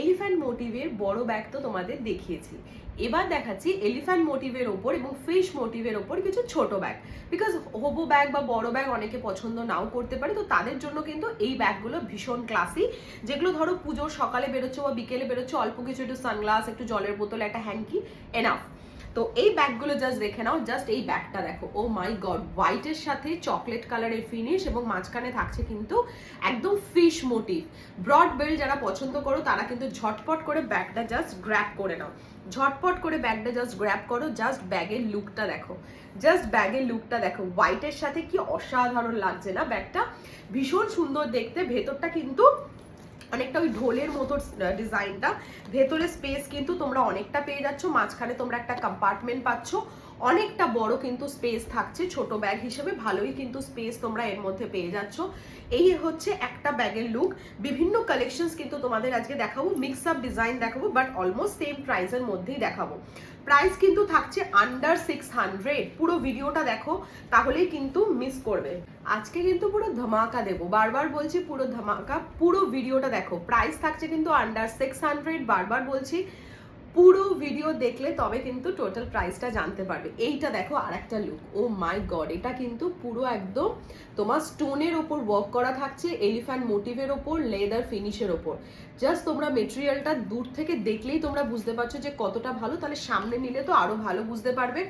Elephant মোটিভের বড় bag তো তোমাদের দেখিয়েছি, এবার দেখাচ্ছি এলিফ্যান্ট মোটিভের ওপর এবং ফিশ মোটিভের ওপর কিছু ছোট ব্যাগ। বিকজ হোবো ব্যাগ বা বড় ব্যাগ অনেকে পছন্দ নাও করতে পারে, তো তাদের জন্য কিন্তু এই ব্যাগগুলো ভীষণ ক্লাসি। যেগুলো ধরো পুজোর সকালে বেরোচ্ছ বা বিকেলে বেরোচ্ছ, অল্প কিছু একটু সানগ্লাস, একটু জলের বোতল, একটা হ্যাঙ্কি, এনাফ। তো এই ব্যাগগুলো জাস্ট দেখে নাও। জাস্ট এই ব্যাগটা দেখো, ও মাই গড, হোয়াইটের সাথে চকলেট কালারের ফিনিশ এবং মাঝখানে থাকছে কিন্তু একদম ফিশ মোটিভ। ব্রড বেল্ট যারা পছন্দ করো তারা কিন্তু ঝটপট করে ব্যাগটা জাস্ট গ্র্যাব করে নাও, ঝটপট করে ব্যাগটা জাস্ট গ্র্যাব করো। জাস্ট ব্যাগের লুকটা দেখো, জাস্ট ব্যাগের লুকটা দেখো, হোয়াইটের সাথে কি অসাধারণ লাগছে না ব্যাগটা, ভীষণ সুন্দর দেখতে। ভেতরটা কিন্তু অনেকটা ওই ঢোলের মতো ডিজাইনটা, ভেতরে স্পেস কিন্তু তোমরা অনেকটা পেয়ে যাচ্ছ, মাঝখানে তোমরা একটা কম্পার্টমেন্ট পাচ্ছ, অনেকটা বড় কিন্তু স্পেস থাকছে ছোট ব্যাগ হিসেবে, ভালোই কিন্তু স্পেস তোমরা এর মধ্যে পেয়ে যাচ্ছ। এই হচ্ছে একটা ব্যাগের লুক। বিভিন্ন কালেকশনস কিন্তু তোমাদের আজকে দেখাবো, মিক্স আপ ডিজাইন দেখাবো, বাট অলমোস্ট সেম প্রাইসের মধ্যেই দেখাবো। প্রাইস কিন্তু থাকছে আন্ডার 600। পুরো ভিডিওটা দেখো, তাহলেই কিন্তু মিস করবে। আজকে কিন্তু পুরো ধামাকা দেবো, বারবার বলছি পুরো ধামাকা, পুরো ভিডিওটা দেখো। প্রাইস থাকছে কিন্তু আন্ডার 600, বারবার বলছি পুরো ভিডিও দেখলে তবে কিন্তু টোটাল প্রাইসটা জানতে পারবে। এইটা দেখো আর একটা লুক, ও মাই গড, এটা কিন্তু পুরো একদম তোমার স্টোনের ওপর ওয়ার্ক করা থাকছে, এলিফ্যান্ট মোটিভের ওপর, লেদার ফিনিশের ওপর। জাস্ট তোমরা মেটেরিয়ালটা দূর থেকে দেখলেই তোমরা বুঝতে পারছো যে কতটা ভালো, তাহলে সামনে নিলে তো আরো ভালো বুঝতে পারবে।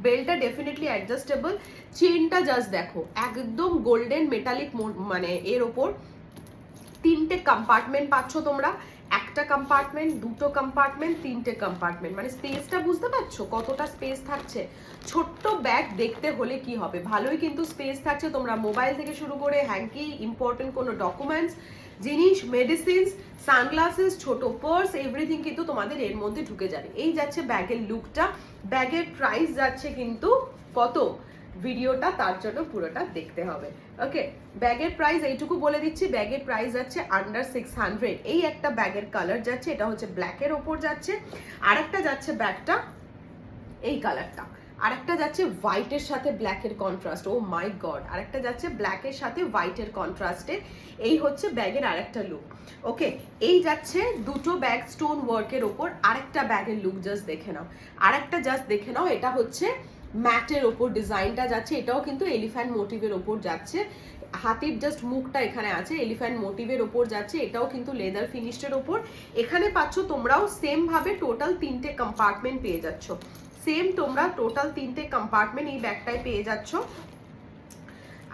বেল্টটা ডেফিনেটলি অ্যাডজাস্টেবল, চেনটা জাস্ট দেখো একদম গোল্ডেন মেটালিক, মানে এর ওপর তিনটে কম্পার্টমেন্ট পাচ্ছ তোমরা, একটা কম্পার্টমেন্ট, দুটো কম্পার্টমেন্ট, তিনটে কম্পার্টমেন্ট, মানে স্পেসটা বুঝতে পারছো কতটা স্পেস থাকছে। ছোট্ট ব্যাগ দেখতে হলে কি হবে, ভালোই কিন্তু স্পেস থাকছে। তোমরা মোবাইল থেকে শুরু করে হ্যাঙ্কি, ইম্পর্টেন্ট কোনো ডকুমেন্টস, জিনিস, মেডিসিনস, সানগ্লাসেস, ছোট পার্স, এভরিথিং কিন্তু তোমাদের এর মধ্যে ঢুকে যাবে। এই যাচ্ছে ব্যাগের লুকটা। ব্যাগের প্রাইস যাচ্ছে কিন্তু কত, ভিডিওটা তার জন্য পুরোটা দেখতে হবে। ওকে, ব্যাগের প্রাইস এইটুকু বলে দিচ্ছি, ব্যাগের প্রাইস যাচ্ছে আন্ডার 600। এই একটা ব্যাগের কালার যাচ্ছে, এটা হচ্ছে ব্ল্যাকের ওপর যাচ্ছে, আর একটা যাচ্ছে ব্যাগটা এই কালারটা, আরেকটা যাচ্ছে হোয়াইটের সাথে ব্ল্যাকের কন্ট্রাস্ট, ও মাই গড, আরেকটা যাচ্ছে ব্ল্যাকের সাথে হোয়াইটের কন্ট্রাস্টে। এই হচ্ছে ব্যাগের আরেকটা লুক। ওকে, এই যাচ্ছে দুটো ব্যাগ স্টোন ওয়ার্কের ওপর, আরেকটা ব্যাগের লুক জাস্ট দেখে নাও, আরেকটা জাস্ট দেখে নাও। এটা হচ্ছে ম্যাটের ওপর ডিজাইনটা যাচ্ছে, এটাও কিন্তু এলিফ্যান্ট মোটিভের ওপর যাচ্ছে, হাতির জাস্ট মুখটা এখানে আছে, এলিফ্যান্ট মোটিভের ওপর যাচ্ছে, এটাও কিন্তু লেদার ফিনিশের ওপর। এখানে পাচ্ছ তোমরাও সেম ভাবে টোটাল তিনটে কম্পার্টমেন্ট পেয়ে যাচ্ছ, সেম তোমরা টোটাল তিনটে কম্পার্টমেন্ট এই ব্যাগটায় পেয়ে যাচ্ছ।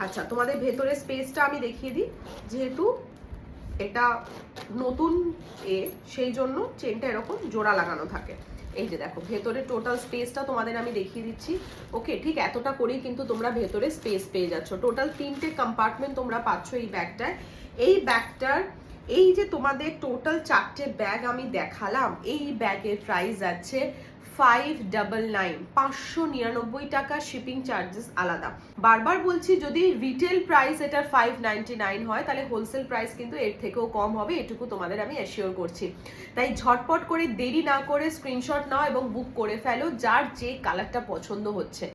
আচ্ছা, তোমাদের ভেতরে স্পেসটা আমি দেখিয়ে দিই, যেহেতু এটা নতুন সেই জন্য চেনটা এরকম জোড়া লাগানো থাকে। এই যে দেখো ভেতরে টোটাল স্পেসটা তোমাদের আমি দেখিয়ে দিচ্ছি। ওকে, ঠিক এতটা করেই কিন্তু তোমরা ভেতরে স্পেস পেয়ে যাচ্ছ। টোটাল তিনটে কম্পার্টমেন্ট তোমরা পাচ্ছ এই ব্যাগটায়। এই ব্যাগটার এই যে তোমাদের টোটাল চারটে ব্যাগ আমি দেখালাম, এই ব্যাগের প্রাইস আছে 599, 599 টাকা, শিপিং চার্জেস আলাদা। বারবার বলছি, যদি রিটেল প্রাইস এটার 599 হয়, তাহলে হোলসেল প্রাইস কিন্তু এর থেকেও কম হবে, এটুকু তোমাদের আমি অ্যাসিওর করছি। তাই ঝটপট করে দেরি না করে স্ক্রিনশট নাও এবং বুক করে ফেলো, যার যে কালারটা পছন্দ হচ্ছে।